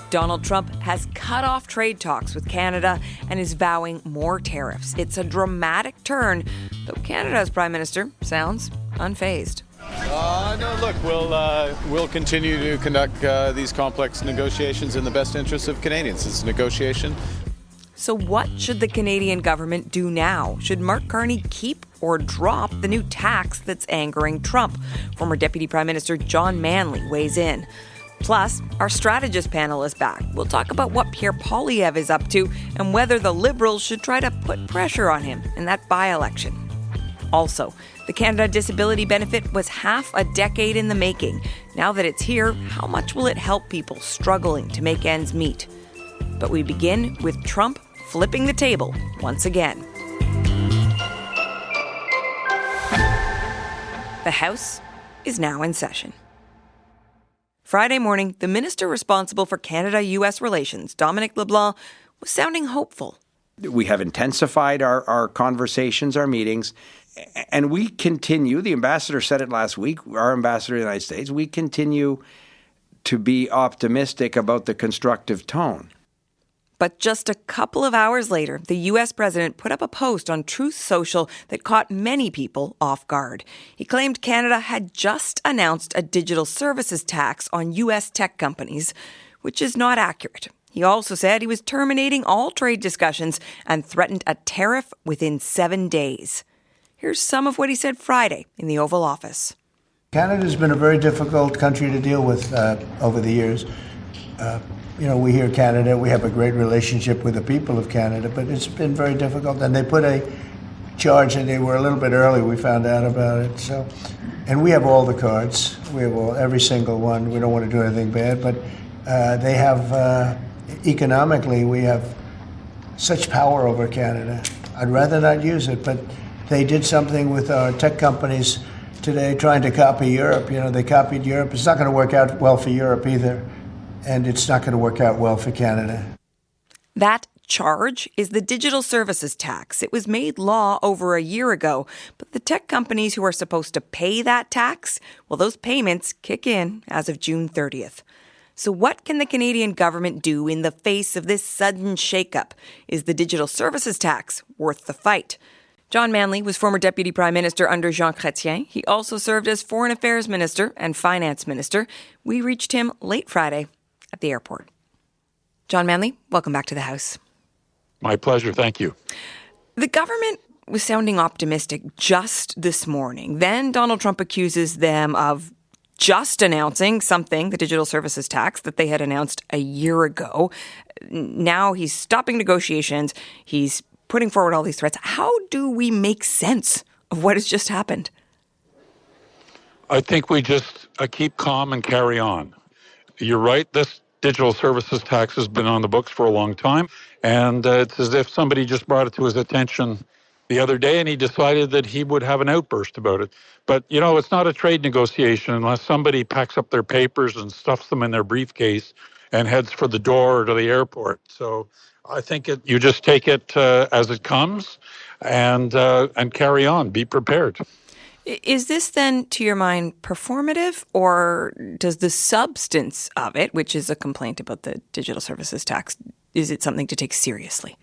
Donald Trump has cut off trade talks with Canada and is vowing more tariffs. It's a dramatic turn, though Canada's Prime Minister sounds unfazed. No, look, we'll continue to conduct these complex negotiations in the best interests of Canadians. It's a negotiation. So what should the Canadian government do now? Should Mark Carney keep or drop the new tax that's angering Trump? Former Deputy Prime Minister John Manley weighs in. Plus, our strategist panel is back. We'll talk about what Pierre Poilievre is up to and whether the Liberals should try to put pressure on him in that by-election. Also, the Canada Disability Benefit was half a decade in the making. Now that it's here, how much will it help people struggling to make ends meet? But we begin with Trump flipping the table once again. The House is now in session. Friday morning, the minister responsible for Canada-U.S. relations, Dominic LeBlanc, was sounding hopeful. We have intensified our conversations, our meetings, and we continue, the ambassador said it last week, our ambassador in the United States, we continue to be optimistic about the constructive tone. But just a couple of hours later, the U.S. president put up a post on Truth Social that caught many people off guard. He claimed Canada had just announced a digital services tax on U.S. tech companies, which is not accurate. He also said he was terminating all trade discussions and threatened a tariff within 7 days. Here's some of what he said Friday in the Oval Office. Canada's been a very difficult country to deal with over the years. We hear Canada, we have a great relationship with the people of Canada, but it's been very difficult. And they put a charge, and they were a little bit early, we found out about it. And we have all the cards. We have every single one. We don't want to do anything bad, but they have, economically, we have such power over Canada. I'd rather not use it, but they did something with our tech companies today trying to copy Europe. They copied Europe. It's not going to work out well for Europe either. And it's not going to work out well for Canada. That charge is the digital services tax. It was made law over a year ago, but the tech companies who are supposed to pay that tax, well, those payments kick in as of June 30th. So what can the Canadian government do in the face of this sudden shakeup? Is the digital services tax worth the fight? John Manley was former Deputy Prime Minister under Jean Chrétien. He also served as Foreign Affairs Minister and Finance Minister. We reached him late Friday at the airport. John Manley, welcome back to the House. My pleasure. Thank you. The government was sounding optimistic just this morning. Then Donald Trump accuses them of just announcing something, the digital services tax, that they had announced a year ago. Now he's stopping negotiations. He's putting forward all these threats. How do we make sense of what has just happened? I think we just keep calm and carry on. You're right. This digital services tax has been on the books for a long time. And it's as if somebody just brought it to his attention the other day and he decided that he would have an outburst about it. But, it's not a trade negotiation unless somebody packs up their papers and stuffs them in their briefcase and heads for the door to the airport. So I think you just take it as it comes and carry on. Be prepared. Is this then, to your mind, performative, or does the substance of it, which is a complaint about the digital services tax, is it something to take seriously?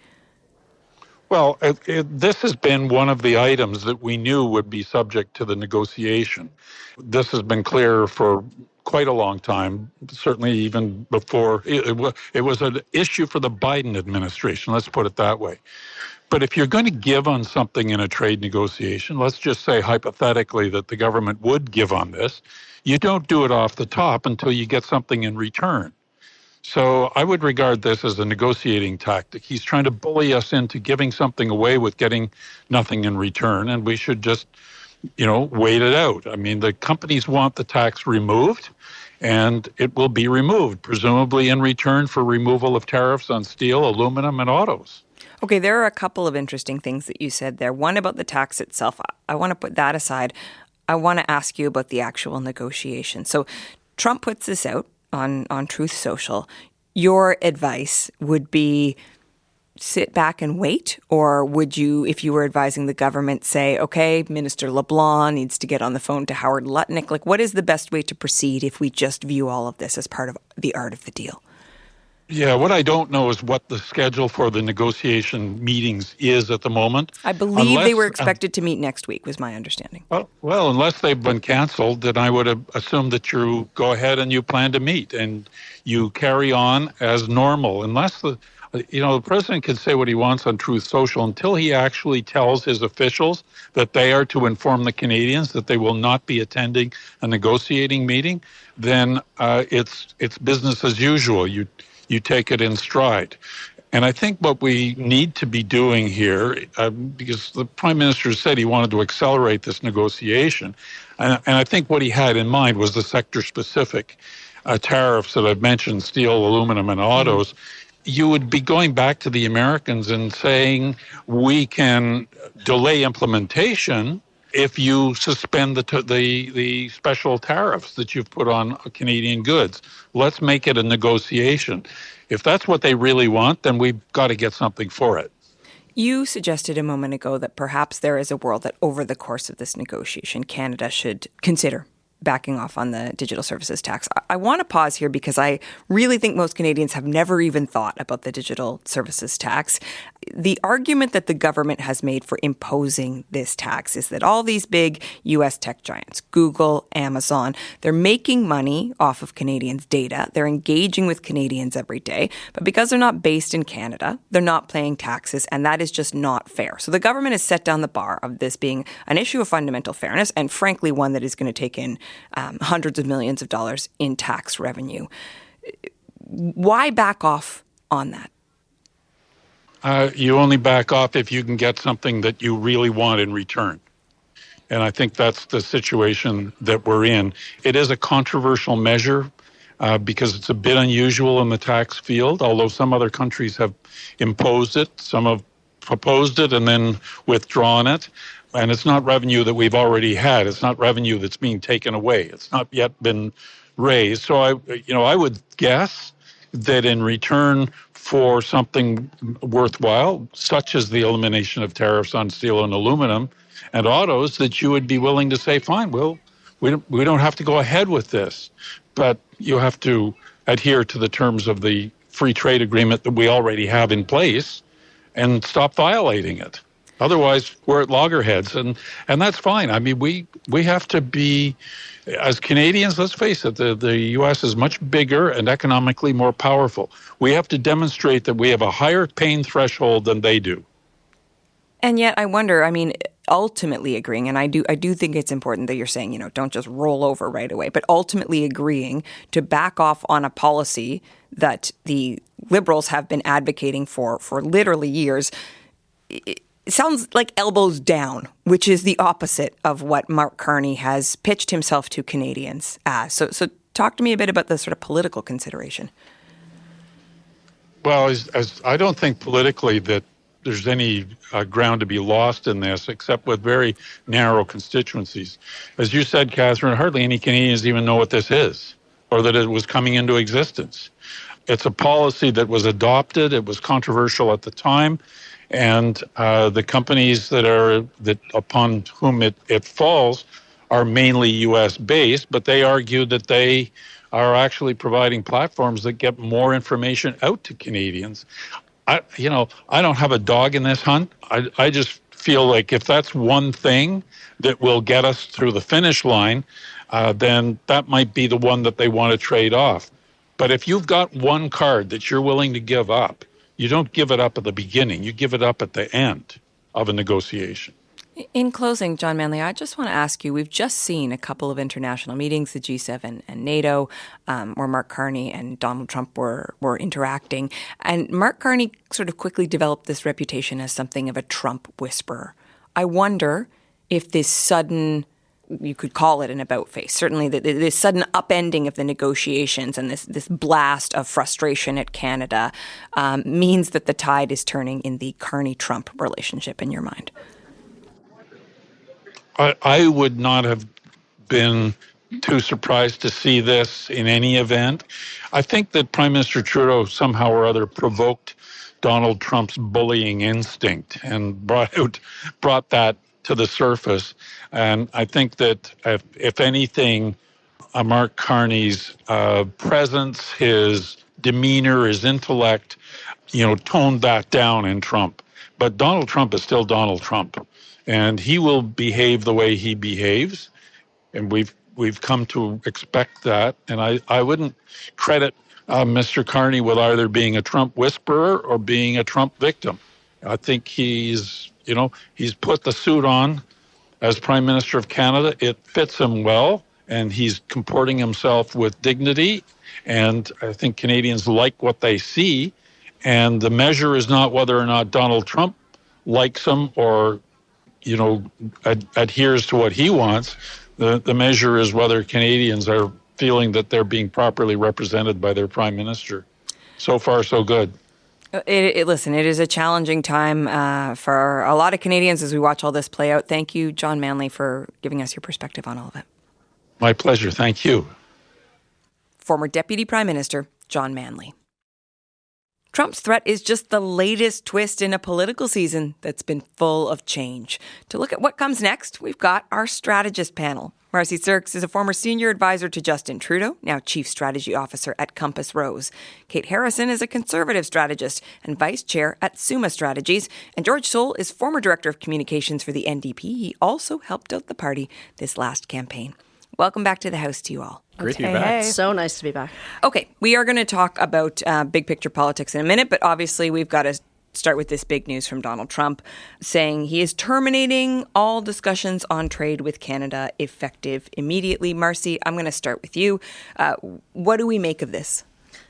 Well, this has been one of the items that we knew would be subject to the negotiation. This has been clear for quite a long time, certainly even before. It was an issue for the Biden administration, let's put it that way. But if you're going to give on something in a trade negotiation, let's just say hypothetically that the government would give on this, you don't do it off the top until you get something in return. So I would regard this as a negotiating tactic. He's trying to bully us into giving something away with getting nothing in return, and we should just, wait it out. I mean, the companies want the tax removed, and it will be removed, presumably in return for removal of tariffs on steel, aluminum, and autos. Okay, there are a couple of interesting things that you said there. One about the tax itself. I want to put that aside. I want to ask you about the actual negotiation. So Trump puts this out on Truth Social. Your advice would be sit back and wait? Or would you, if you were advising the government, say, okay, Minister LeBlanc needs to get on the phone to Howard Lutnick? What is the best way to proceed if we just view all of this as part of the art of the deal? Yeah, what I don't know is what the schedule for the negotiation meetings is at the moment. I believe they were Unless, expected to meet next week, was my understanding. well, unless they've been canceled, then I would have assumed that you go ahead and you plan to meet and you carry on as normal. Unless the president can say what he wants on Truth Social until he actually tells his officials that they are to inform the Canadians that they will not be attending a negotiating meeting, then it's business as usual. You take it in stride. And I think what we need to be doing here, because the Prime Minister said he wanted to accelerate this negotiation, and I think what he had in mind was the sector-specific tariffs that I've mentioned, steel, aluminum, and autos. You would be going back to the Americans and saying, we can delay implementation if you suspend the special tariffs that you've put on Canadian goods. Let's make it a negotiation. If that's what they really want, then we've got to get something for it. You suggested a moment ago that perhaps there is a world that over the course of this negotiation, Canada should consider backing off on the digital services tax. I want to pause here because I really think most Canadians have never even thought about the digital services tax. The argument that the government has made for imposing this tax is that all these big U.S. tech giants, Google, Amazon, they're making money off of Canadians' data. They're engaging with Canadians every day. But because they're not based in Canada, they're not paying taxes, and that is just not fair. So the government has set down the bar of this being an issue of fundamental fairness, and frankly, one that is going to take in hundreds of millions of dollars in tax revenue. Why back off on that? You only back off if you can get something that you really want in return. And I think that's the situation that we're in. It is a controversial measure because it's a bit unusual in the tax field, although some other countries have imposed it. Some have proposed it and then withdrawn it. And it's not revenue that we've already had. It's not revenue that's being taken away. It's not yet been raised. So I would guess that in return for something worthwhile, such as the elimination of tariffs on steel and aluminum and autos, that you would be willing to say, fine, well, we don't have to go ahead with this, but you have to adhere to the terms of the free trade agreement that we already have in place and stop violating it. Otherwise, we're at loggerheads, and that's fine. I mean, we have to be, as Canadians, let's face it, the U.S. is much bigger and economically more powerful. We have to demonstrate that we have a higher pain threshold than they do. And yet, I wonder, I mean, ultimately agreeing, and I do think it's important that you're saying, don't just roll over right away, but ultimately agreeing to back off on a policy that the Liberals have been advocating for literally years. It sounds like elbows down, which is the opposite of what Mark Carney has pitched himself to Canadians as. So talk to me a bit about the sort of political consideration. Well, as I don't think politically that there's any ground to be lost in this, except with very narrow constituencies. As you said, Catherine, hardly any Canadians even know what this is or that it was coming into existence. It's a policy that was adopted. It was controversial at the time. And the companies that upon whom it falls are mainly U.S. based, but they argue that they are actually providing platforms that get more information out to Canadians. I don't have a dog in this hunt. I just feel like if that's one thing that will get us through the finish line, then that might be the one that they want to trade off. But if you've got one card that you're willing to give up, you don't give it up at the beginning. You give it up at the end of a negotiation. In closing, John Manley, I just want to ask you, we've just seen a couple of international meetings, the G7 and NATO, where Mark Carney and Donald Trump were interacting. And Mark Carney sort of quickly developed this reputation as something of a Trump whisperer. I wonder if this sudden, you could call it an about face, certainly this sudden upending of the negotiations and this blast of frustration at Canada means that the tide is turning in the Carney-Trump relationship in your mind. I would not have been too surprised to see this in any event. I think that Prime Minister Trudeau somehow or other provoked Donald Trump's bullying instinct and brought that to the surface. And I think that if anything, Mark Carney's presence, his demeanor, his intellect, toned that down in Trump. But Donald Trump is still Donald Trump, and he will behave the way he behaves, and we've come to expect that. And I wouldn't credit Mr. Carney with either being a Trump whisperer or being a Trump victim. I think he's put the suit on as Prime Minister of Canada. It fits him well, and he's comporting himself with dignity. And I think Canadians like what they see. And the measure is not whether or not Donald Trump likes him or, adheres to what he wants. The measure is whether Canadians are feeling that they're being properly represented by their Prime Minister. So far, so good. Listen, it is a challenging time for a lot of Canadians as we watch all this play out. Thank you, John Manley, for giving us your perspective on all of it. My pleasure. Thank you. Former Deputy Prime Minister John Manley. Trump's threat is just the latest twist in a political season that's been full of change. To look at what comes next, we've got our strategist panel. Marcy Sirks is a former senior advisor to Justin Trudeau, now chief strategy officer at Compass Rose. Kate Harrison is a conservative strategist and vice chair at Summa Strategies. And George Soule is former director of communications for the NDP. He also helped out the party this last campaign. Welcome back to the House to you all. Great to be back. So nice to be back. Okay, we are going to talk about big picture politics in a minute, but obviously we've got to start with this big news from Donald Trump saying he is terminating all discussions on trade with Canada effective immediately. Marcy, I'm going to start with you. What do we make of this?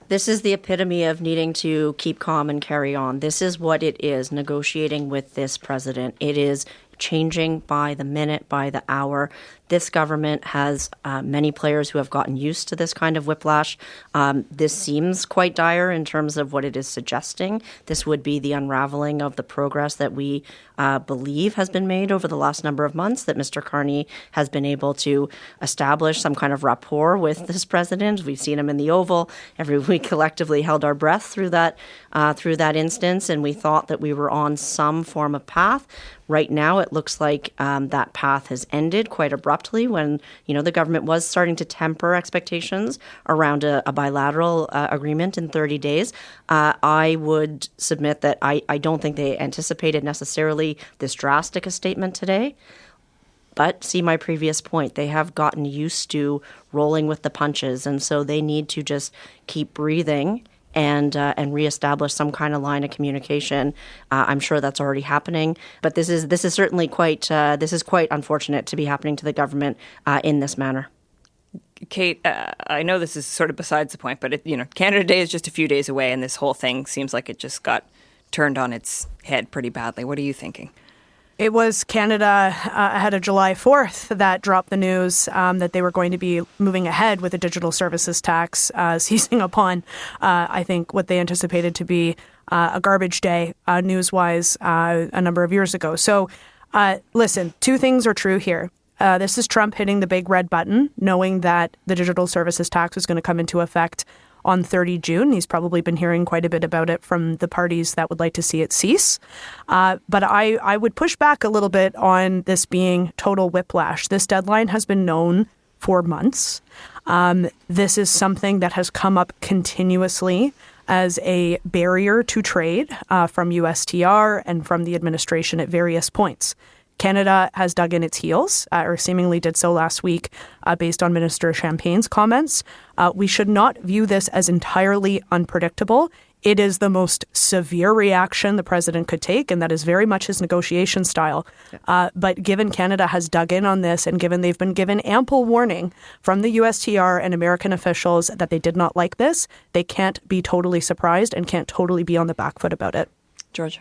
This is the epitome of needing to keep calm and carry on. This is what it is, negotiating with this president. It is changing by the minute, by the hour. This government has many players who have gotten used to this kind of whiplash. This seems quite dire in terms of what it is suggesting. This would be the unraveling of the progress that we believe has been made over the last number of months, that Mr. Carney has been able to establish some kind of rapport with this president. We've seen him in the Oval. Every week collectively held our breath through that instance, and we thought that we were on some form of path. Right now, it looks like that path has ended quite abruptly when, the government was starting to temper expectations around a bilateral agreement in 30 days. I would submit that I don't think they anticipated necessarily this drastic a statement today. But see my previous point, they have gotten used to rolling with the punches, and so they need to just keep breathing and reestablish some kind of line of communication. I'm sure that's already happening, but this is certainly quite unfortunate to be happening to the government in this manner. Kate, I know this is sort of besides the point, but Canada Day is just a few days away, and this whole thing seems like it just got turned on its head pretty badly. What are you thinking? It was Canada ahead of July 4th that dropped the news that they were going to be moving ahead with a digital services tax, seizing upon, I think, what they anticipated to be a garbage day, news-wise, a number of years ago. So, listen, two things are true here. This is Trump hitting the big red button, knowing that the digital services tax was going to come into effect on 30 June. He's probably been hearing quite a bit about it from the parties that would like to see it cease. But I would push back a little bit on this being total whiplash. This deadline has been known for months. This is something that has come up continuously as a barrier to trade from USTR and from the administration at various points. Canada has dug in its heels, or seemingly did so last week, based on Minister Champagne's comments. We should not view this as entirely unpredictable. It is the most severe reaction the president could take, and that is very much his negotiation style. But given Canada has dug in on this, and given they've been given ample warning from the USTR and American officials that they did not like this, they can't be totally surprised and can't totally be on the back foot about it. George?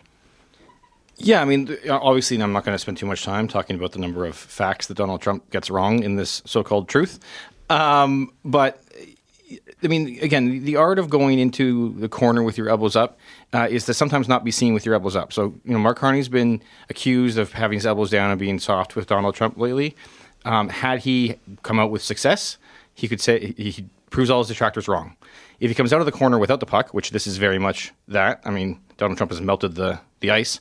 Yeah, I mean, obviously, I'm not going to spend too much time talking about the number of facts that Donald Trump gets wrong in this so-called truth. But, I mean, again, the art of going into the corner with your elbows up is to sometimes not be seen with your elbows up. So, Mark Carney's been accused of having his elbows down and being soft with Donald Trump lately. Had he come out with success, he could say he proves all his detractors wrong. If he comes out of the corner without the puck, which this is very much that, I mean, Donald Trump has melted the ice.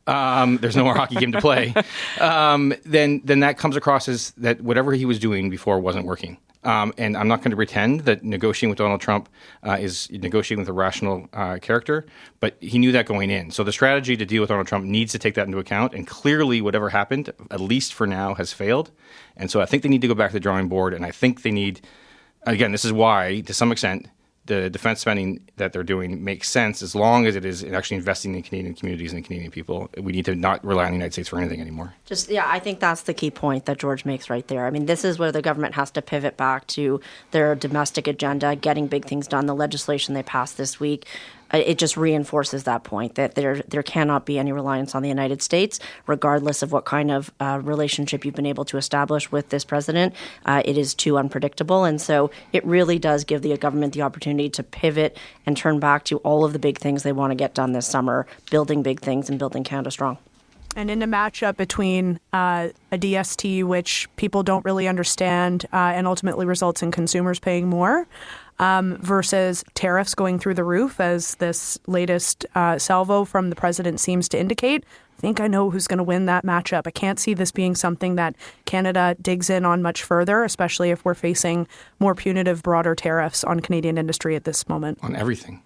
There's no more hockey game to play. Then that comes across as that whatever he was doing before wasn't working. And I'm not going to pretend that negotiating with Donald Trump is negotiating with a rational character, but he knew that going in. So the strategy to deal with Donald Trump needs to take that into account. And clearly, whatever happened, at least for now, has failed. And so I think they need to go back to the drawing board. And I think they need, again, this is why, to some extent, the defense spending that they're doing makes sense as long as it is actually investing in Canadian communities and Canadian people. We need to not rely on the United States for anything anymore. I think that's the key point that George makes right there. I mean, this is where the government has to pivot back to their domestic agenda, getting big things done. The legislation they passed this week, it just reinforces that point that there cannot be any reliance on the United States, regardless of what kind of relationship you've been able to establish with this president. It is too unpredictable. And so it really does give the government the opportunity to pivot and turn back to all of the big things they want to get done this summer, building big things and building Canada strong. And in a matchup between a DST, which people don't really understand and ultimately results in consumers paying more, versus tariffs going through the roof, as this latest salvo from the president seems to indicate, I think I know who's going to win that matchup. I can't see this being something that Canada digs in on much further, especially if we're facing more punitive, broader tariffs on Canadian industry at this moment. On everything.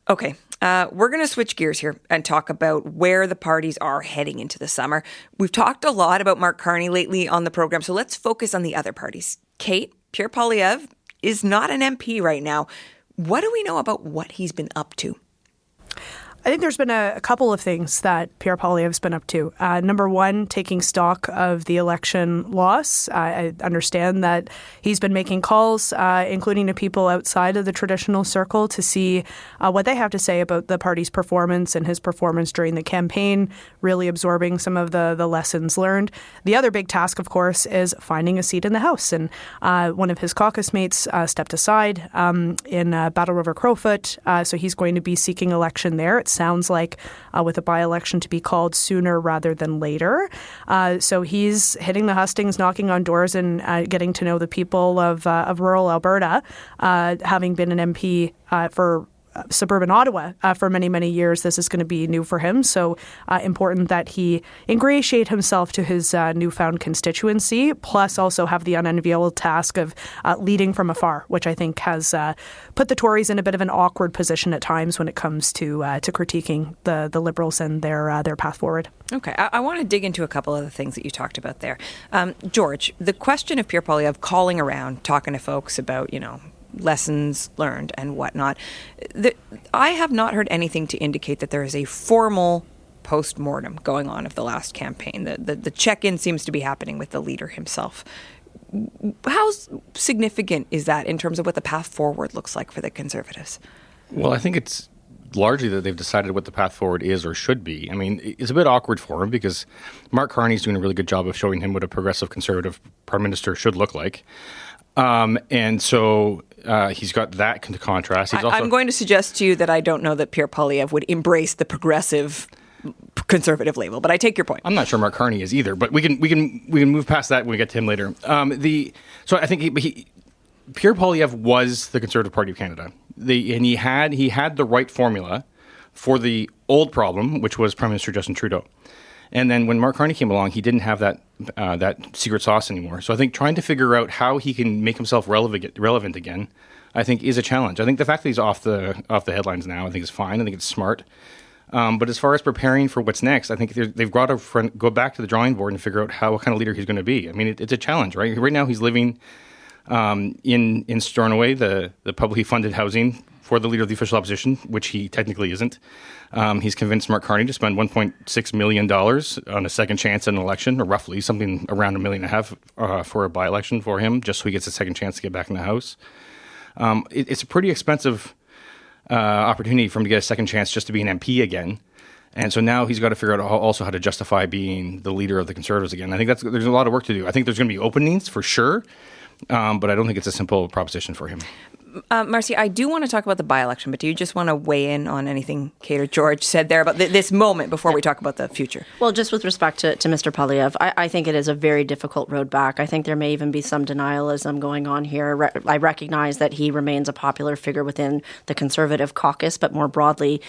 Okay, we're going to switch gears here and talk about where the parties are heading into the summer. We've talked a lot about Mark Carney lately on the program, so let's focus on the other parties. Kate, Pierre Poilievre is not an MP right now. What do we know about what he's been up to? I think there's been a couple of things that Pierre Poilievre's been up to. Number one, taking stock of the election loss. I understand that he's been making calls, including to people outside of the traditional circle, to see what they have to say about the party's performance and his performance during the campaign, really absorbing some of the lessons learned. The other big task, of course, is finding a seat in the House. And one of his caucus mates stepped aside in Battle River Crowfoot, so he's going to be seeking election there. It sounds like with a by-election to be called sooner rather than later. So he's hitting the hustings, knocking on doors and getting to know the people of rural Alberta, having been an MP for suburban Ottawa for many, many years. This is going to be new for him. So important that he ingratiate himself to his newfound constituency, plus also have the unenviable task of leading from afar, which I think has put the Tories in a bit of an awkward position at times when it comes to critiquing the Liberals and their path forward. Okay, I want to dig into a couple of the things that you talked about there. George, the question of Pierre Poilievre calling around, talking to folks about, lessons learned and whatnot. I have not heard anything to indicate that there is a formal post-mortem going on of the last campaign. The check-in seems to be happening with the leader himself. How significant is that in terms of what the path forward looks like for the Conservatives? Well, I think it's largely that they've decided what the path forward is or should be. I mean, it's a bit awkward for him because Mark Carney's doing a really good job of showing him what a progressive Conservative Prime Minister should look like. And so he's got that to contrast. I'm going to suggest to you that I don't know that Pierre Poilievre would embrace the progressive Conservative label, but I take your point. I'm not sure Mark Carney is either, but we can move past that when we get to him later. So I think Pierre Poilievre was the Conservative Party of Canada, and he had the right formula for the old problem, which was Prime Minister Justin Trudeau. And then when Mark Carney came along, he didn't have that secret sauce anymore. So I think trying to figure out how he can make himself relevant again, I think, is a challenge. I think the fact that he's off the headlines now, I think is fine. I think it's smart. But as far as preparing for what's next, I think they've got to go back to the drawing board and figure out what kind of leader he's going to be. I mean, it's a challenge, right? Right now, he's living in Stornoway, the publicly funded housing for the leader of the official opposition, which he technically isn't. He's convinced Mark Carney to spend $1.6 million on a second chance in an election, or roughly something around $1.5 million for a by-election for him, just so he gets a second chance to get back in the House. It's a pretty expensive opportunity for him to get a second chance just to be an MP again. And so now he's got to figure out also how to justify being the leader of the Conservatives again. I think there's a lot of work to do. I think there's going to be openings for sure, but I don't think it's a simple proposition for him. Marcy, I do want to talk about the by-election, but do you just want to weigh in on anything Kate or George said there about this moment before we talk about the future? Well, just with respect to Mr. Poilievre, I think it is a very difficult road back. I think there may even be some denialism going on here. I recognize that he remains a popular figure within the Conservative caucus, but more broadly,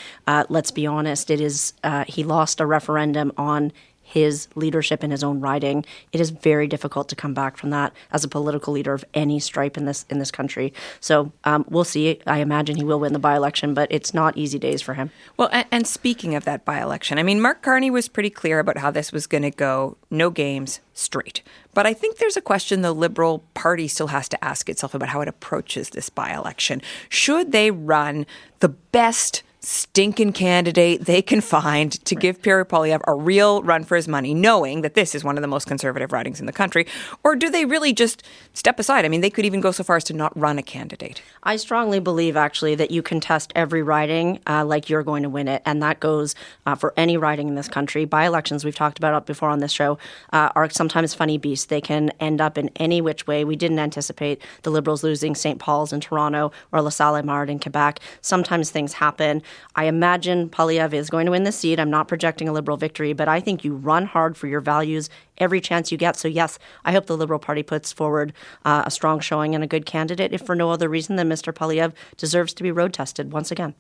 let's be honest, it is he lost a referendum on his leadership in his own riding. It is very difficult to come back from that as a political leader of any stripe in this country. So we'll see. I imagine he will win the by-election, but it's not easy days for him. Well, and speaking of that by-election, I mean, Mark Carney was pretty clear about how this was going to go, no games, straight. But I think there's a question the Liberal Party still has to ask itself about how it approaches this by-election. Should they run the best stinking candidate they can find to give Pierre Poilievre a real run for his money, knowing that this is one of the most conservative ridings in the country? Or do they really just step aside? I mean, they could even go so far as to not run a candidate. I strongly believe, actually, that you can test every riding like you're going to win it. And that goes for any riding in this country. By-elections, we've talked about it before on this show, are sometimes funny beasts. They can end up in any which way. We didn't anticipate the Liberals losing St. Paul's in Toronto or La Salle-Mard in Quebec. Sometimes things happen. I imagine Poilievre is going to win the seat. I'm not projecting a Liberal victory, but I think you run hard for your values every chance you get. So yes, I hope the Liberal Party puts forward a strong showing and a good candidate, if for no other reason than Mr. Poilievre deserves to be road tested once again.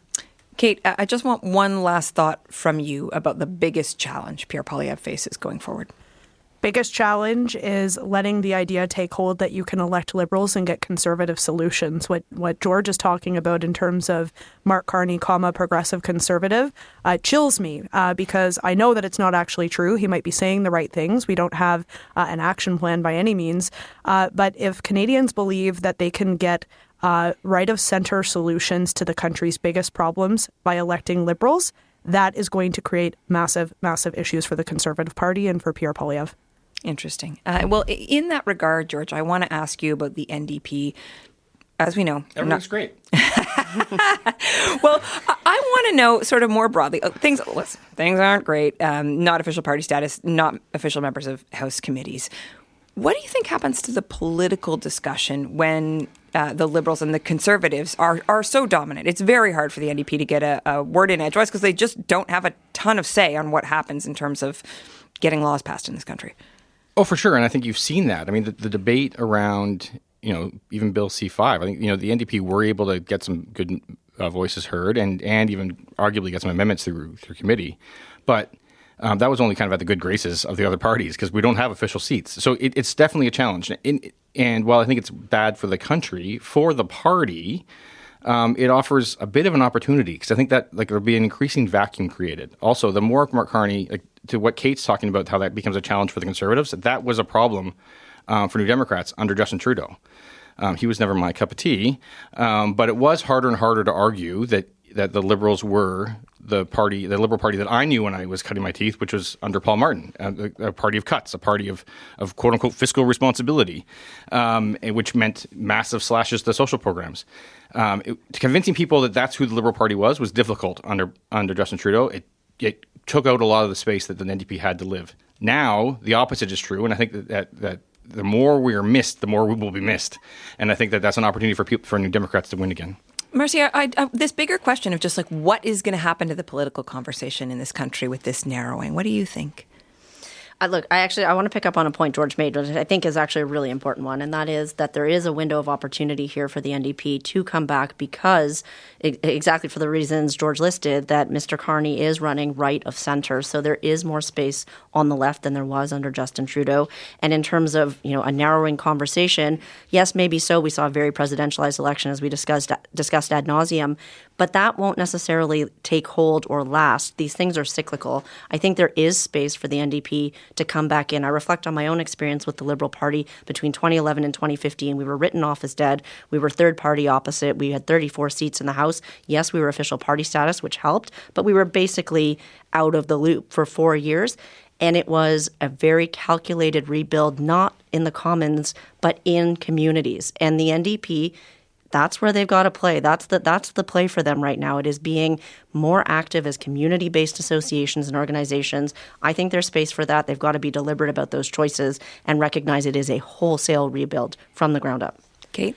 Kate, I just want one last thought from you about the biggest challenge Pierre Poilievre faces going forward. Biggest challenge is letting the idea take hold that you can elect Liberals and get conservative solutions. What George is talking about in terms of Mark Carney, progressive conservative, chills me because I know that it's not actually true. He might be saying the right things. We don't have an action plan by any means. But if Canadians believe that they can get right-of-centre solutions to the country's biggest problems by electing Liberals, that is going to create massive, massive issues for the Conservative Party and for Pierre Poilievre. Interesting. Well, in that regard, George, I want to ask you about the NDP. As we know, everything's great. Well, I want to know sort of more broadly. Things aren't great. Not official party status, not official members of House committees. What do you think happens to the political discussion when the Liberals and the Conservatives are so dominant? It's very hard for the NDP to get a word in edgewise because they just don't have a ton of say on what happens in terms of getting laws passed in this country. Oh, for sure. And I think you've seen that. I mean, the debate around, even Bill C-5, I think, the NDP were able to get some good voices heard and even arguably get some amendments through committee. But that was only kind of at the good graces of the other parties because we don't have official seats. So it's definitely a challenge. And while I think it's bad for the country, for the party, it offers a bit of an opportunity because I think that there'll be an increasing vacuum created. Also, the more Mark Carney, to what Kate's talking about, how that becomes a challenge for the Conservatives, that was a problem for New Democrats under Justin Trudeau. He was never my cup of tea, but it was harder and harder to argue that the Liberals were the Liberal Party that I knew when I was cutting my teeth, which was under Paul Martin, a party of cuts, a party of quote unquote fiscal responsibility, which meant massive slashes to social programs. Convincing people that that's who the Liberal Party was difficult under Justin Trudeau. It took out a lot of the space that the NDP had to live. Now the opposite is true, and I think that the more we are missed, the more we will be missed, and I think that that's an opportunity for New Democrats to win again. Marcia, this bigger question of just what is going to happen to the political conversation in this country with this narrowing? What do you think? Look, I want to pick up on a point George made, which I think is actually a really important one, and that is that there is a window of opportunity here for the NDP to come back because, exactly for the reasons George listed, that Mr. Carney is running right of center. So there is more space on the left than there was under Justin Trudeau. And in terms of, a narrowing conversation, yes, maybe so. We saw a very presidentialized election, as we discussed ad nauseum, but that won't necessarily take hold or last. These things are cyclical. I think there is space for the NDP to come back in. I reflect on my own experience with the Liberal Party between 2011 and 2015. We were written off as dead. We were third party opposite. We had 34 seats in the House. Yes, we were official party status, which helped, but we were basically out of the loop for 4 years. And it was a very calculated rebuild, not in the Commons, but in communities. And the NDP, that's where they've got to play. That's the play for them right now. It is being more active as community-based associations and organizations. I think there's space for that. They've got to be deliberate about those choices and recognize it is a wholesale rebuild from the ground up. Kate?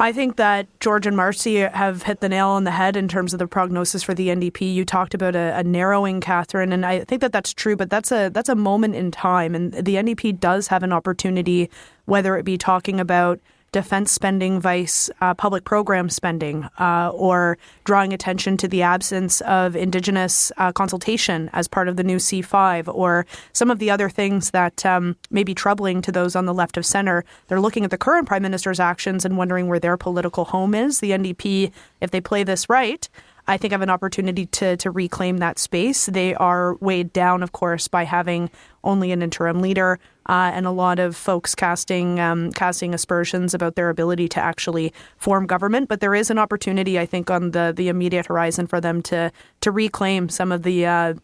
I think that George and Marcy have hit the nail on the head in terms of the prognosis for the NDP. You talked about a narrowing, Catherine, and I think that that's true, but that's a moment in time. And the NDP does have an opportunity, whether it be talking about defense spending vice public program spending, or drawing attention to the absence of Indigenous consultation as part of the new C5, or some of the other things that may be troubling to those on the left of center. They're looking at the current Prime Minister's actions and wondering where their political home is. The NDP, if they play this right, I think have an opportunity to reclaim that space. They are weighed down, of course, by having only an interim leader and a lot of folks casting aspersions about their ability to actually form government. But there is an opportunity, I think, on the immediate horizon for them to reclaim some of the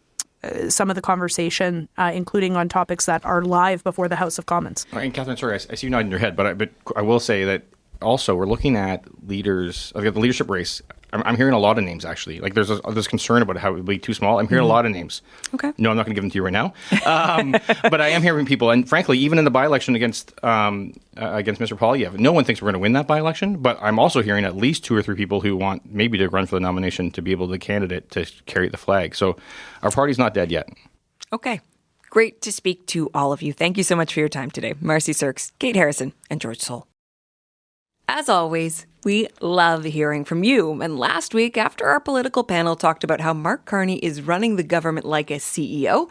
conversation, including on topics that are live before the House of Commons. And Catherine, sorry, I see you nodding your head, but I will say that also we're looking at leaders, the leadership race. I'm hearing a lot of names, actually. Like, there's this concern about how it would be too small. I'm hearing a lot of names. Okay. No, I'm not going to give them to you right now. But I am hearing people, and frankly, even in the by-election against Mr. Poilievre, no one thinks we're going to win that by-election. But I'm also hearing at least 2 or 3 people who want maybe to run for the nomination to be able to candidate to carry the flag. So our party's not dead yet. Okay. Great to speak to all of you. Thank you so much for your time today. Marcy Sirks, Kate Harrison, and George Soul. As always, we love hearing from you. And last week, after our political panel talked about how Mark Carney is running the government like a CEO,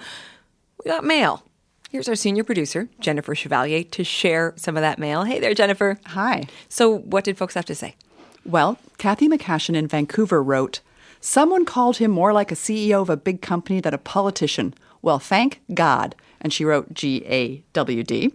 we got mail. Here's our senior producer, Jennifer Chevalier, to share some of that mail. Hey there, Jennifer. Hi. So what did folks have to say? Well, Kathy McCashin in Vancouver wrote, "Someone called him more like a CEO of a big company than a politician. Well, thank God." And she wrote GAWD.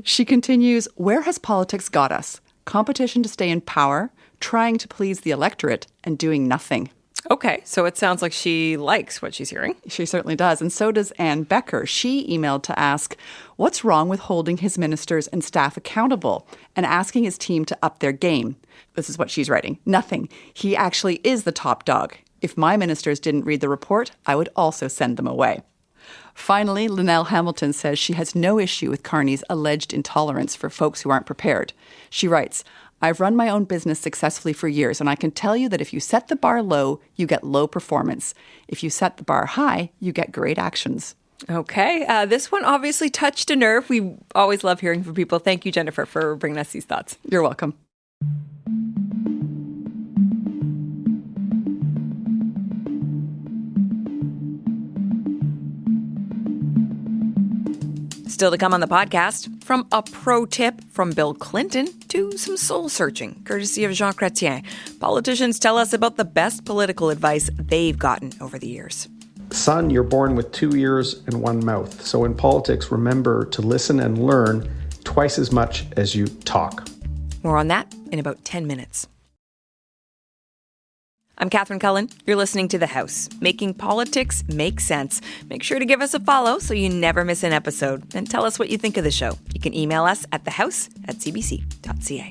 She continues, "Where has politics got us? Competition to stay in power, trying to please the electorate, and doing nothing." Okay, so it sounds like she likes what she's hearing. She certainly does. And so does Ann Becker. She emailed to ask, what's wrong with holding his ministers and staff accountable and asking his team to up their game? This is what she's writing. Nothing. He actually is the top dog. If my ministers didn't read the report, I would also send them away. Finally, Lynelle Hamilton says she has no issue with Carney's alleged intolerance for folks who aren't prepared. She writes, "I've run my own business successfully for years, and I can tell you that if you set the bar low, you get low performance. If you set the bar high, you get great actions." Okay, this one obviously touched a nerve. We always love hearing from people. Thank you, Jennifer, for bringing us these thoughts. You're welcome. Still to come on the podcast, from a pro tip from Bill Clinton to some soul searching, courtesy of Jean Chrétien. Politicians tell us about the best political advice they've gotten over the years. Son, you're born with 2 ears and 1 mouth. So in politics, remember to listen and learn twice as much as you talk. More on that in about 10 minutes. I'm Catherine Cullen. You're listening to The House, making politics make sense. Make sure to give us a follow so you never miss an episode. And tell us what you think of the show. You can email us at thehouse@cbc.ca.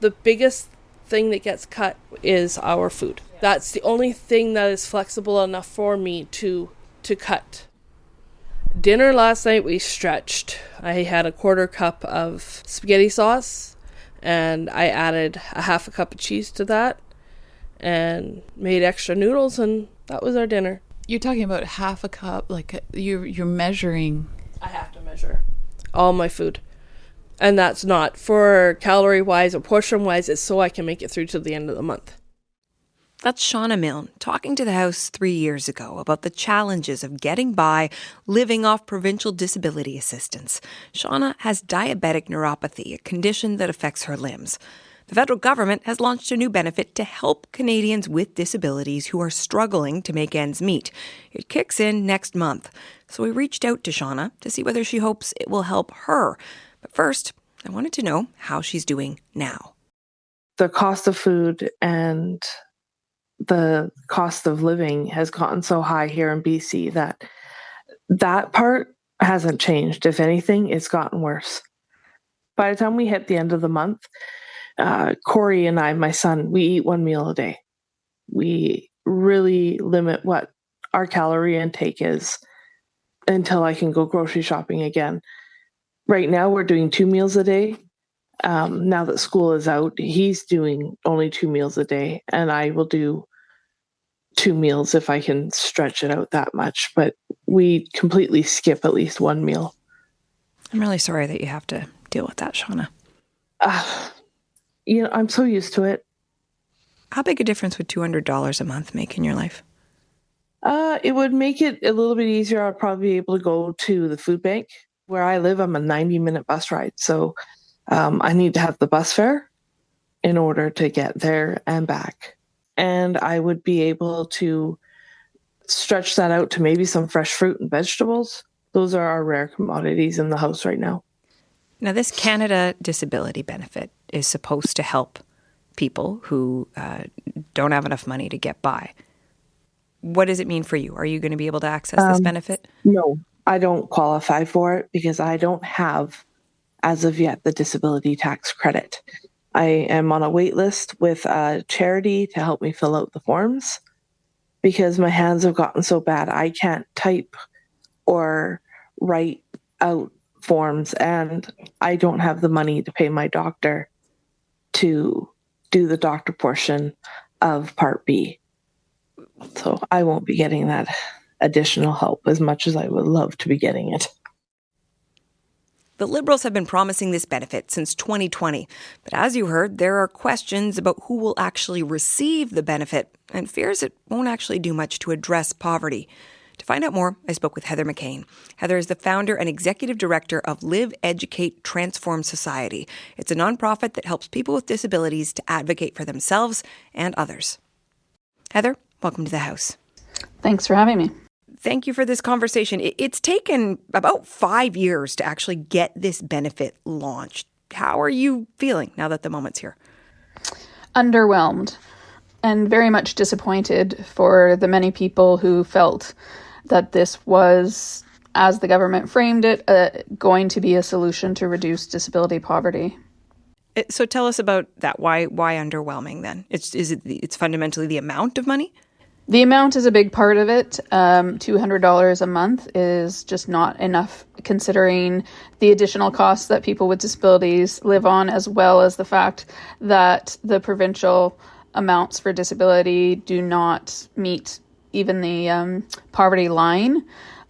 The biggest thing that gets cut is our food. That's the only thing that is flexible enough for me to cut. Dinner last night, we stretched. I had a 1/4 cup of spaghetti sauce, and I added a 1/2 cup of cheese to that and made extra noodles, and that was our dinner. You're talking about 1/2 cup, like you're measuring. I have to measure all my food. And that's not for calorie-wise or portion-wise, it's so I can make it through to the end of the month. That's Shauna Milne talking to the House 3 years ago about the challenges of getting by living off provincial disability assistance. Shauna has diabetic neuropathy, a condition that affects her limbs. The federal government has launched a new benefit to help Canadians with disabilities who are struggling to make ends meet. It kicks in next month. So we reached out to Shauna to see whether she hopes it will help her. But first, I wanted to know how she's doing now. The cost of food and the cost of living has gotten so high here in BC that part hasn't changed. If anything, it's gotten worse. By the time we hit the end of the month, Corey and I, my son, we eat 1 meal a day. We really limit what our calorie intake is until I can go grocery shopping again. Right now, we're doing 2 meals a day. Now that school is out, he's doing only 2 meals a day, and I will do 2 meals if I can stretch it out that much. But we completely skip at least 1 meal. I'm really sorry that you have to deal with that, Shauna. I'm so used to it. How big a difference would $200 a month make in your life? It would make it a little bit easier. I'd probably be able to go to the food bank. Where I live, I'm a 90-minute bus ride. So I need to have the bus fare in order to get there and back. And I would be able to stretch that out to maybe some fresh fruit and vegetables. Those are our rare commodities in the house right now. Now, this Canada disability benefit is supposed to help people who don't have enough money to get by. What does it mean for you? Are you going to be able to access this benefit? No, I don't qualify for it because I don't have, as of yet, the disability tax credit. I am on a wait list with a charity to help me fill out the forms because my hands have gotten so bad I can't type or write out forms, and I don't have the money to pay my doctor to do the doctor portion of Part B. So I won't be getting that additional help as much as I would love to be getting it. The Liberals have been promising this benefit since 2020. But as you heard, there are questions about who will actually receive the benefit and fears it won't actually do much to address poverty. To find out more, I spoke with Heather McCain. Heather is the founder and executive director of Live, Educate, Transform Society. It's a nonprofit that helps people with disabilities to advocate for themselves and others. Heather, welcome to the House. Thanks for having me. Thank you for this conversation. It's taken about 5 years to actually get this benefit launched. How are you feeling now that the moment's here? Underwhelmed and very much disappointed for the many people who felt that this was, as the government framed it, going to be a solution to reduce disability poverty. So tell us about that. Why underwhelming then? It's fundamentally the amount of money? The amount is a big part of it. $200 a month is just not enough considering the additional costs that people with disabilities live on, as well as the fact that the provincial amounts for disability do not meet even the poverty line.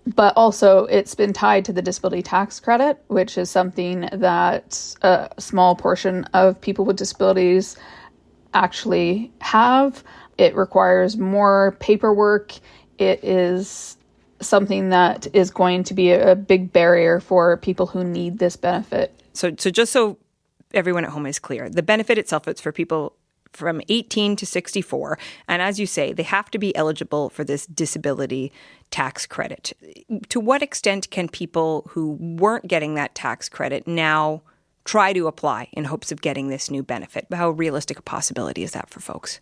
But also it's been tied to the disability tax credit, which is something that a small portion of people with disabilities actually have. It requires more paperwork. It is something that is going to be a big barrier for people who need this benefit. So just so everyone at home is clear, the benefit itself, it's for people from 18 to 64. And as you say, they have to be eligible for this disability tax credit. To what extent can people who weren't getting that tax credit now try to apply in hopes of getting this new benefit? How realistic a possibility is that for folks?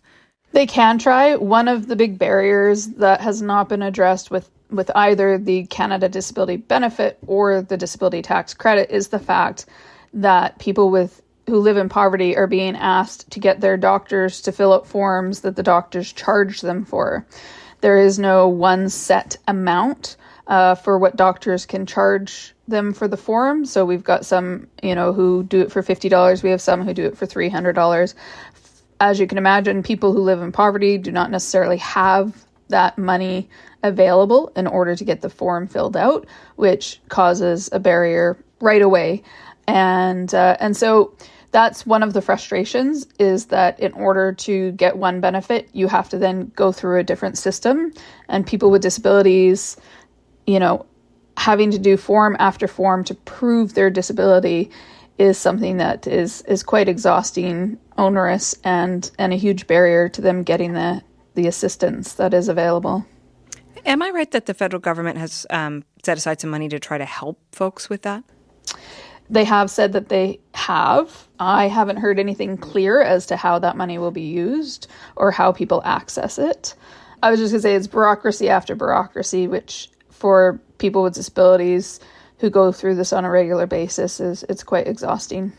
They can try. One of the big barriers that has not been addressed with either the Canada Disability Benefit or the Disability Tax Credit is the fact that people who live in poverty are being asked to get their doctors to fill out forms that the doctors charge them for. There is no one set amount for what doctors can charge them for the form. So we've got some, who do it for $50. We have some who do it for $300. As you can imagine, people who live in poverty do not necessarily have that money available in order to get the form filled out, which causes a barrier right away. And so that's one of the frustrations, is that in order to get one benefit, you have to then go through a different system. And people with disabilities, having to do form after form to prove their disability is something that is quite exhausting, onerous, and a huge barrier to them getting the assistance that is available. Am I right that the federal government has set aside some money to try to help folks with that? They have said that they have. I haven't heard anything clear as to how that money will be used or how people access it. I was just going to say it's bureaucracy after bureaucracy, which for people with disabilities who go through this on a regular basis it's quite exhausting.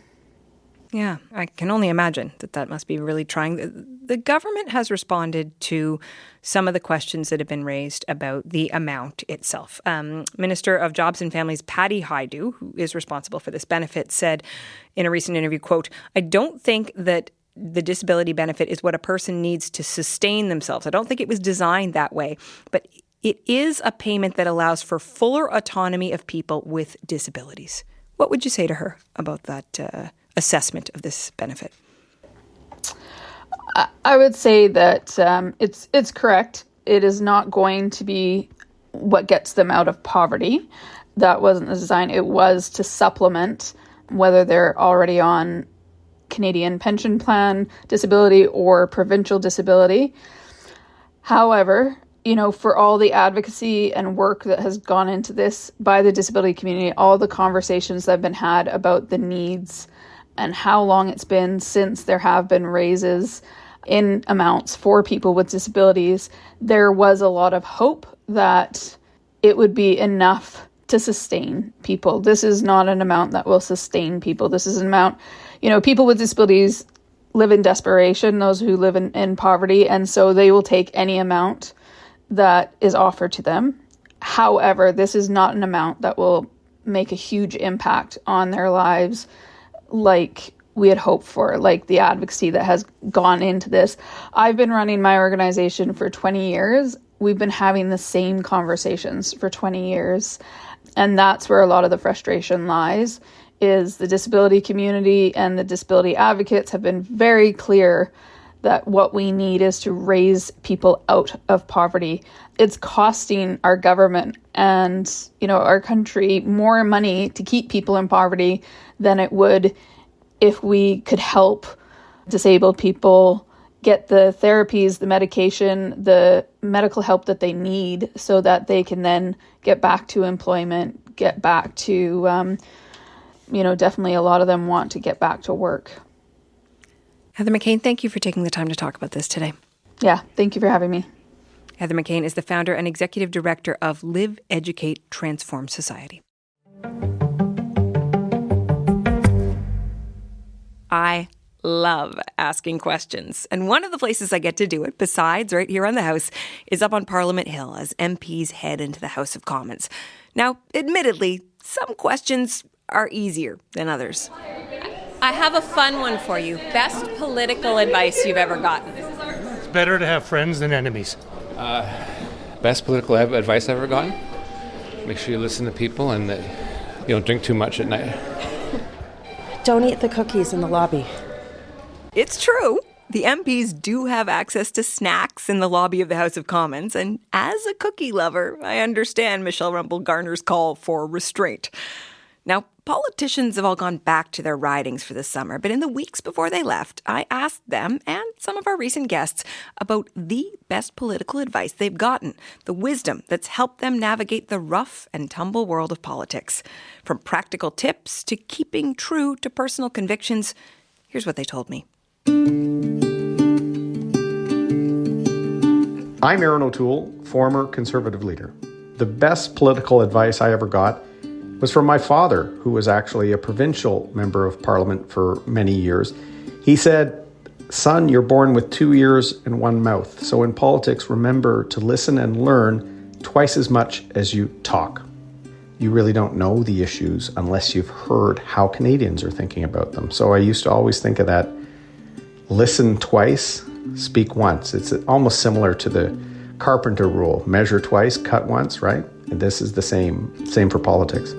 Yeah, I can only imagine that must be really trying. The government has responded to some of the questions that have been raised about the amount itself. Minister of Jobs and Families Patty Hajdu, who is responsible for this benefit, said in a recent interview, quote, "I don't think that the disability benefit is what a person needs to sustain themselves. I don't think it was designed that way, but it is a payment that allows for fuller autonomy of people with disabilities." What would you say to her about that assessment of this benefit? I would say that it's correct. It is not going to be what gets them out of poverty. That wasn't the design. It was to supplement whether they're already on Canadian pension plan disability or provincial disability. However, for all the advocacy and work that has gone into this by the disability community, all the conversations that have been had about the needs and how long it's been since there have been raises in amounts for people with disabilities, there was a lot of hope that it would be enough to sustain people. This is not an amount that will sustain people. This is an amount, people with disabilities live in desperation, those who live in poverty, and so they will take any amount that is offered to them. However, this is not an amount that will make a huge impact on their lives like we had hoped for, like the advocacy that has gone into this. I've been running my organization for 20 years. We've been having the same conversations for 20 years. And that's where a lot of the frustration lies, is the disability community and the disability advocates have been very clear that what we need is to raise people out of poverty. It's costing our government and, our country more money to keep people in poverty than it would if we could help disabled people get the therapies, the medication, the medical help that they need so that they can then get back to employment, get back to, definitely a lot of them want to get back to work. Heather McCain, thank you for taking the time to talk about this today. Yeah, thank you for having me. Heather McCain is the founder and executive director of Live, Educate, Transform Society. I love asking questions. And one of the places I get to do it, besides right here on the House, is up on Parliament Hill as MPs head into the House of Commons. Now, admittedly, some questions are easier than others. I have a fun one for you. Best political advice you've ever gotten? It's better to have friends than enemies. Best political advice I've ever gotten? Make sure you listen to people and that you don't drink too much at night. Don't eat the cookies in the lobby. It's true. The MPs do have access to snacks in the lobby of the House of Commons. And as a cookie lover, I understand Michelle Rumble-Garner's call for restraint. Now, politicians have all gone back to their ridings for the summer, but in the weeks before they left, I asked them and some of our recent guests about the best political advice they've gotten, the wisdom that's helped them navigate the rough and tumble world of politics. From practical tips to keeping true to personal convictions, here's what they told me. I'm Aaron O'Toole, former Conservative leader. The best political advice I ever got was from my father, who was actually a provincial member of Parliament for many years. He said, "Son, you're born with 2 ears and 1 mouth. So in politics, remember to listen and learn twice as much as you talk. You really don't know the issues unless you've heard how Canadians are thinking about them." So I used to always think of that, listen twice, speak once. It's almost similar to the Carpenter rule, measure twice, cut once, right? And this is the same for politics.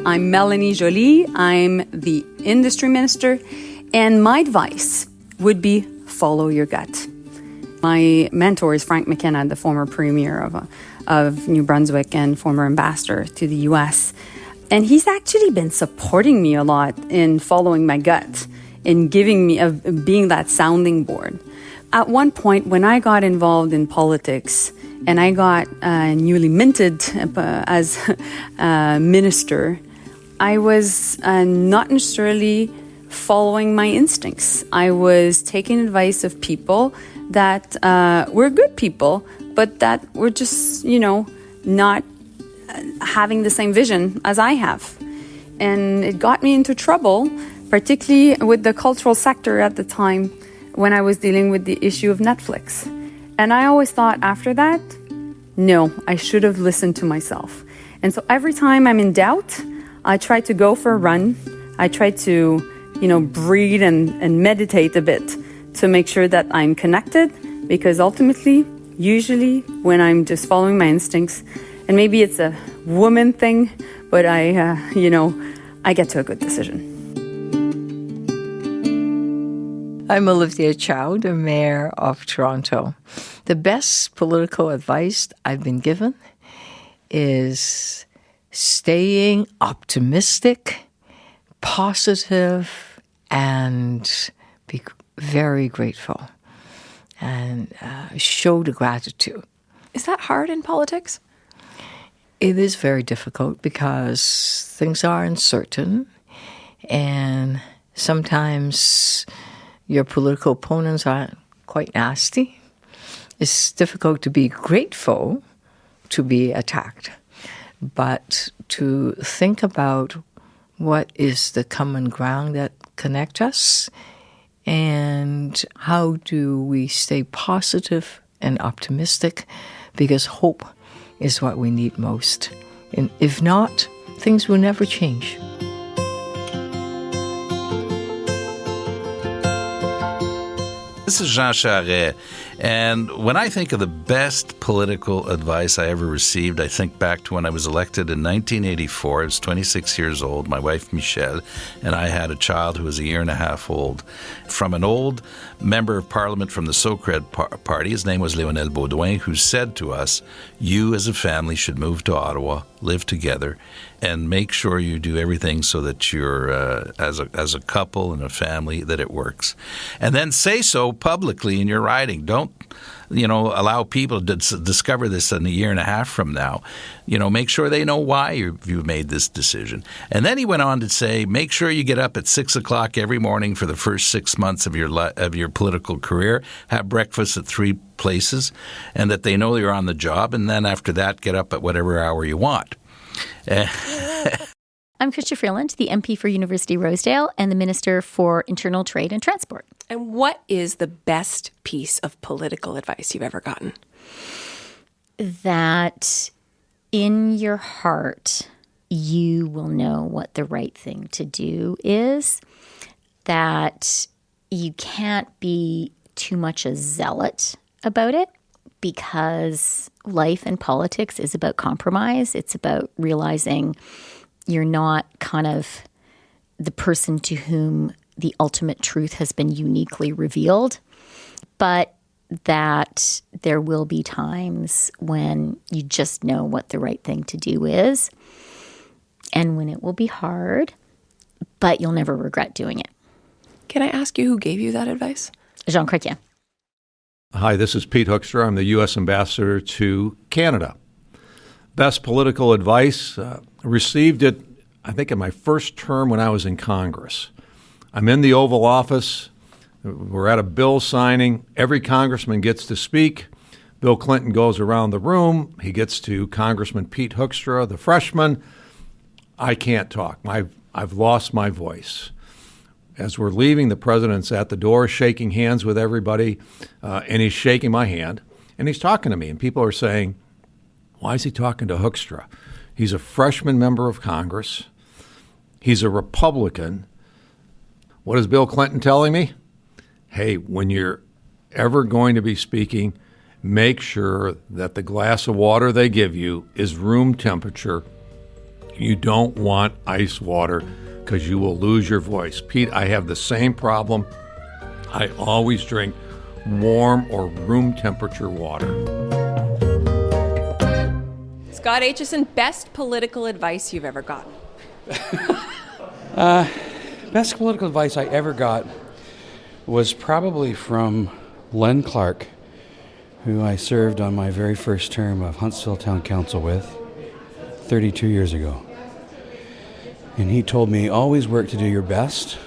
I'm Melanie Joly. I'm the industry minister, and my advice would be follow your gut. My mentor is Frank McKenna, the former premier of New Brunswick and former ambassador to the U.S. And he's actually been supporting me a lot in following my gut, in giving me being that sounding board. At one point, when I got involved in politics and I got newly minted as minister, I was not necessarily following my instincts. I was taking advice of people that were good people, but that were just, not having the same vision as I have. And it got me into trouble, particularly with the cultural sector at the time, when I was dealing with the issue of Netflix. And I always thought after that, no, I should have listened to myself. And so every time I'm in doubt, I try to go for a run. I try to, breathe and meditate a bit to make sure that I'm connected, because ultimately, usually when I'm just following my instincts, And maybe it's a woman thing, but I get to a good decision. I'm Olivia Chow, the Mayor of Toronto. The best political advice I've been given is staying optimistic, positive, and be very grateful and show the gratitude. Is that hard in politics? It is very difficult because things are uncertain, and sometimes your political opponents are quite nasty. It's difficult to be grateful to be attacked, but to think about what is the common ground that connects us and how do we stay positive and optimistic, because hope is what we need most. And if not, things will never change. This is Jean Charest, and when I think of the best political advice I ever received, I think back to when I was elected in 1984. I was 26 years old. My wife, Michelle, and I had a child who was a year and a half old. From an old member of parliament from the Socred party, his name was Léonel Baudouin, who said to us, you as a family should move to Ottawa, live together, and make sure you do everything so that you're, as a couple and a family, that it works. And then say so publicly in your writing. Don't, allow people to discover this in a year and a half from now. Make sure they know why you've made this decision. And then he went on to say, make sure you get up at 6 o'clock every morning for the first 6 months of your political career, have breakfast at 3 places, and that they know you're on the job. And then after that, get up at whatever hour you want. I'm Chrystia Freeland, the MP for University Rosedale and the Minister for Internal Trade and Transport. And what is the best piece of political advice you've ever gotten? That in your heart, you will know what the right thing to do is. That you can't be too much a zealot about it, because life and politics is about compromise. It's about realizing you're not kind of the person to whom the ultimate truth has been uniquely revealed, but that there will be times when you just know what the right thing to do is, and when it will be hard, but you'll never regret doing it. Can I ask you who gave you that advice? Jean Chrétien. Hi, this is Pete Hoekstra. I'm the U.S. Ambassador to Canada. Best political advice, received it, I think, in my first term when I was in Congress. I'm in the Oval Office. We're at a bill signing. Every congressman gets to speak. Bill Clinton goes around the room. He gets to Congressman Pete Hoekstra, the freshman. I can't talk. I've lost my voice. As we're leaving, the president's at the door shaking hands with everybody, and he's shaking my hand, and he's talking to me. And people are saying, why is he talking to Hoekstra? He's a freshman member of Congress. He's a Republican. What is Bill Clinton telling me? Hey, when you're ever going to be speaking, make sure that the glass of water they give you is room temperature. You don't want ice water because you will lose your voice. Pete, I have the same problem. I always drink warm or room temperature water. Scott Aitchison, best political advice you've ever gotten? Best political advice I ever got was probably from Len Clark, who I served on my very first term of Huntsville Town Council with 32 years ago. And he told me, always work to do your best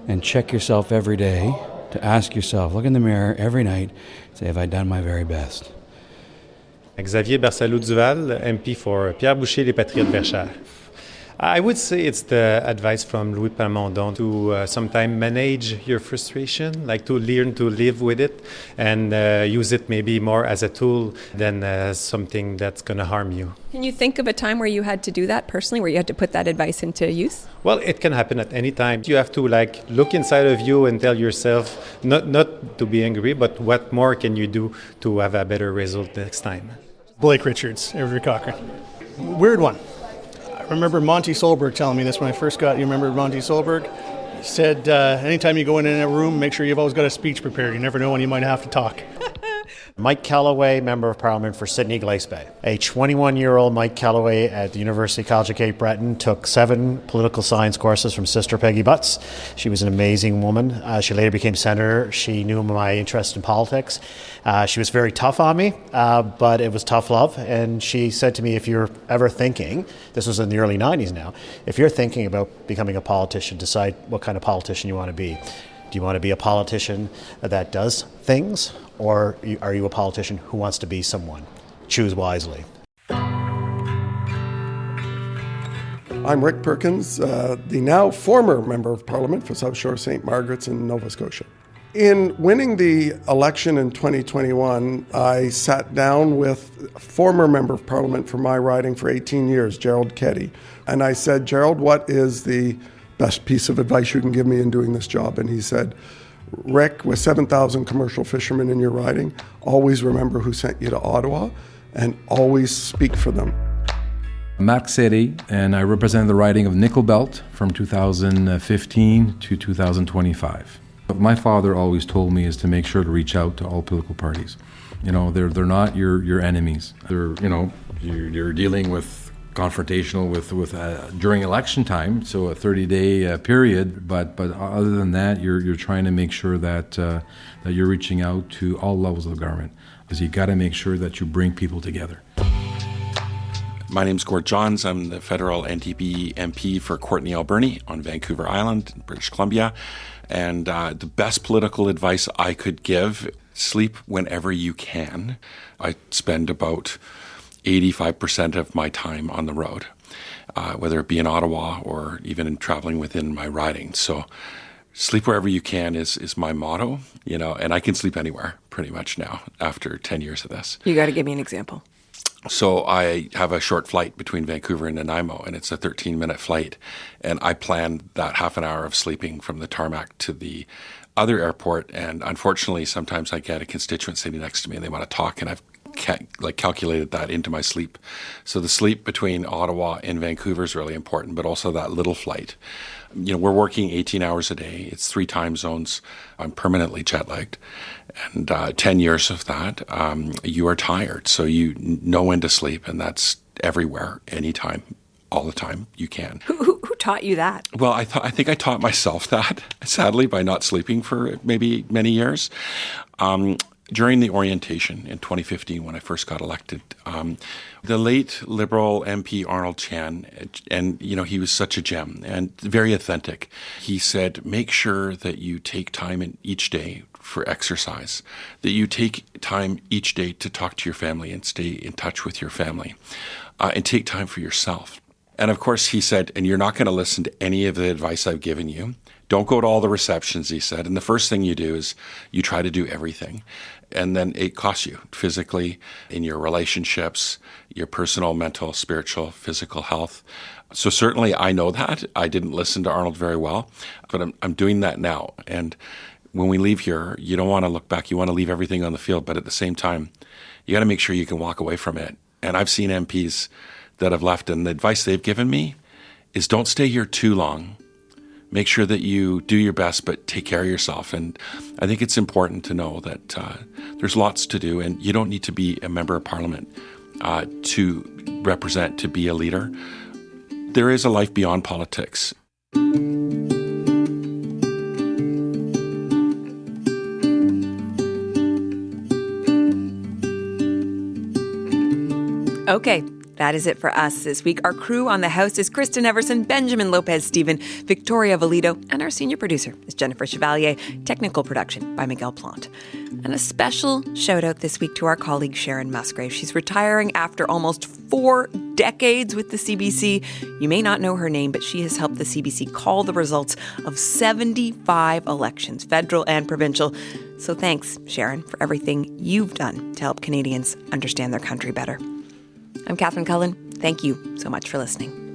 and check yourself every day to ask yourself, look in the mirror every night, say, have I done my very best? Xavier Bersalou-Duval, MP for Pierre Boucher, Les Patriotes Verchères. I would say it's the advice from Louis Plamondon to sometimes manage your frustration, like to learn to live with it and use it maybe more as a tool than something that's going to harm you. Can you think of a time where you had to do that personally, where you had to put that advice into use? Well, it can happen at any time. You have to look inside of you and tell yourself, not to be angry, but what more can you do to have a better result next time? Blake Richards, Avery Cochrane. Weird one. I remember Monty Solberg telling me this when I first got. You remember Monty Solberg? He said, anytime you go in a room, make sure you've always got a speech prepared. You never know when you might have to talk. Mike Calloway, Member of Parliament for Sydney Glace Bay. A 21-year-old Mike Calloway at the University College of Cape Breton took 7 political science courses from Sister Peggy Butts. She was an amazing woman. She later became senator. She knew my interest in politics. She was very tough on me, but it was tough love. And she said to me, if you're ever thinking, this was in the early 90s now, if you're thinking about becoming a politician, decide what kind of politician you want to be. Do you want to be a politician that does things, or are you a politician who wants to be someone? Choose wisely. I'm Rick Perkins, the now former Member of Parliament for South Shore St. Margaret's in Nova Scotia. In winning the election in 2021, I sat down with former Member of Parliament for my riding for 18 years, Gerald Keddy, and I said, Gerald, what is the best piece of advice you can give me in doing this job? And he said, Rick, with 7,000 commercial fishermen in your riding, always remember who sent you to Ottawa and always speak for them. Marc Serré, and I represent the riding of Nickel Belt from 2015 to 2025. What my father always told me is to make sure to reach out to all political parties. You know, they're not your enemies. They're, you know, you're dealing with confrontational with during election time, so a 30-day period. But other than that, you're trying to make sure that that you're reaching out to all levels of the government, because you got to make sure that you bring people together. My name's Gord Johns. I'm the federal NDP MP for Courtenay Alberni on Vancouver Island, British Columbia. And the best political advice I could give: sleep whenever you can. I spend about 85% of my time on the road, whether it be in Ottawa or even in traveling within my riding. So sleep wherever you can is my motto, you know, and I can sleep anywhere pretty much now after 10 years of this. You got to give me an example. So I have a short flight between Vancouver and Nanaimo, and it's a 13-minute flight. And I plan that half an hour of sleeping from the tarmac to the other airport. And unfortunately, sometimes I get a constituent sitting next to me and they want to talk, and I've calculated that into my sleep. So the sleep between Ottawa and Vancouver is really important, but also that little flight. You know, we're working 18 hours a day. It's 3 time zones. I'm permanently jet lagged. And 10 years of that, you are tired. So you know when to sleep, and that's everywhere, anytime, all the time you can. Who taught you that? Well, I think I taught myself that, sadly, by not sleeping for maybe many years. During the orientation in 2015, when I first got elected, the late Liberal MP Arnold Chan, and you know, he was such a gem and very authentic. He said, make sure that you take time in each day for exercise, that you take time each day to talk to your family and stay in touch with your family, and take time for yourself. And of course, he said, and you're not going to listen to any of the advice I've given you. Don't go to all the receptions, he said. And the first thing you do is you try to do everything. And then it costs you physically, in your relationships, your personal, mental, spiritual, physical health. So certainly I know that. I didn't listen to Arnold very well, but I'm doing that now. And when we leave here, you don't want to look back. You want to leave everything on the field. But at the same time, you got to make sure you can walk away from it. And I've seen MPs that have left, and the advice they've given me is don't stay here too long. Make sure that you do your best, but take care of yourself. And I think it's important to know that there's lots to do, and you don't need to be a member of parliament to represent, to be a leader. There is a life beyond politics. Okay. That is it for us this week. Our crew on the House is Kristen Everson, Benjamin Lopez-Stephen, Victoria Valido, and our senior producer is Jennifer Chevalier. Technical production by Miguel Plant. And a special shout out this week to our colleague Sharon Musgrave. She's retiring after almost 4 decades with the CBC. You may not know her name, but she has helped the CBC call the results of 75 elections, federal and provincial. So thanks, Sharon, for everything you've done to help Canadians understand their country better. I'm Catherine Cullen. Thank you so much for listening.